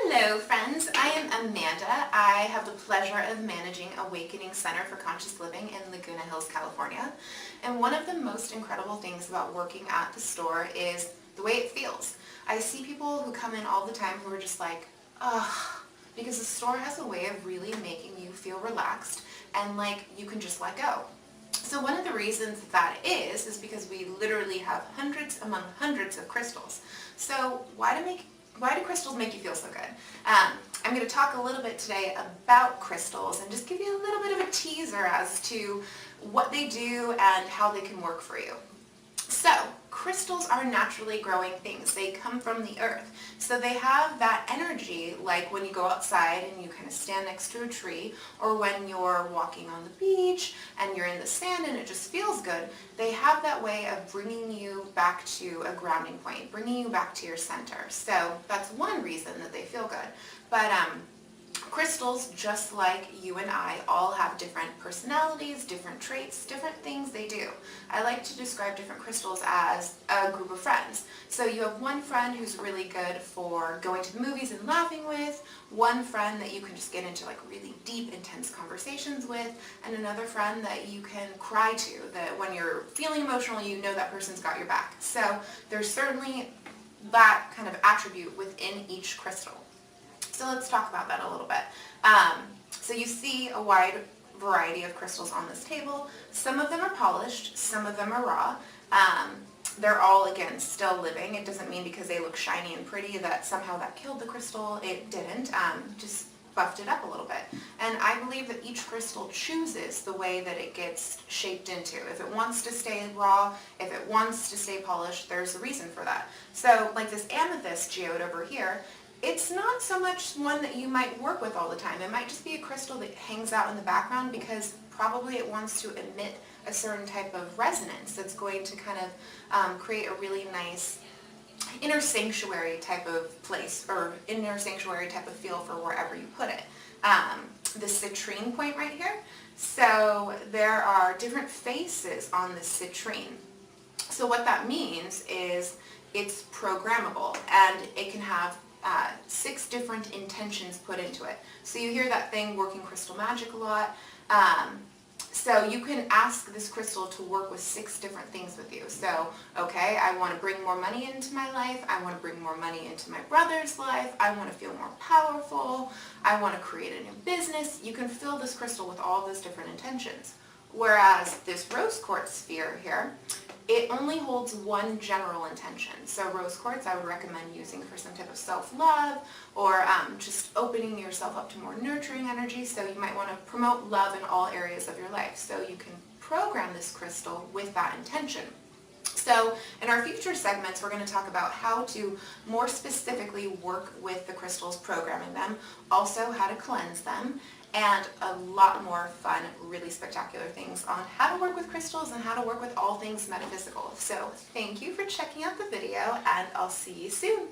Hello friends, I am Amanda. I have the pleasure of managing Awakening Center for Conscious Living in Laguna Hills, California. And one of the most incredible things about working at the store is the way it feels. I see people who come in all the time who are just like, ugh, because the store has a way of really making you feel relaxed and like you can just let go. So one of the reasons that is because we literally have hundreds among hundreds of crystals. So why do crystals make you feel so good? I'm going to talk a little bit today about crystals and just give you a little bit of a teaser as to what they do and how they can work for you. So, crystals are naturally growing things. They come from the earth. So they have that energy like when you go outside and you kind of stand next to a tree, or when you're walking on the beach and you're in the sand and it just feels good. They have that way of bringing you back to a grounding point, bringing you back to your center. So that's one reason that they feel good. But crystals, just like you and I, all have different personalities, different traits, different things they do. I like to describe different crystals as a group of friends. So you have one friend who's really good for going to the movies and laughing with, one friend that you can just get into like really deep, intense conversations with, and another friend that you can cry to, that when you're feeling emotional, you know that person's got your back. So there's certainly that kind of attribute within each crystal. So let's talk about that a little bit. So you see a wide variety of crystals on this table. Some of them are polished, some of them are raw. They're all, again, still living. It doesn't mean because they look shiny and pretty that somehow that killed the crystal. It didn't. Just buffed it up a little bit. And I believe that each crystal chooses the way that it gets shaped into. If it wants to stay raw, if it wants to stay polished, there's a reason for that. So like this amethyst geode over here, it's not so much one that you might work with all the time. It might just be a crystal that hangs out in the background because probably it wants to emit a certain type of resonance that's going to kind of create a really nice inner sanctuary type of place, or inner sanctuary type of feel for wherever you put it. The citrine point right here. So there are different faces on the citrine. So what that means is it's programmable and it can have 6 different intentions put into it. So you hear that thing, working crystal magic, a lot. So you can ask this crystal to work with 6 different things with you. So, okay, I want to bring more money into my life. I want to bring more money into my brother's life. I want to feel more powerful. I want to create a new business. You can fill this crystal with all those different intentions. Whereas this rose quartz sphere here, it only holds one general intention. So rose quartz I would recommend using for some type of self-love, or just opening yourself up to more nurturing energy. So you might want to promote love in all areas of your life. So you can program this crystal with that intention. So in our future segments, we're going to talk about how to more specifically work with the crystals, programming them, also how to cleanse them, and a lot more fun, really spectacular things on how to work with crystals and how to work with all things metaphysical. So thank you for checking out the video, and I'll see you soon.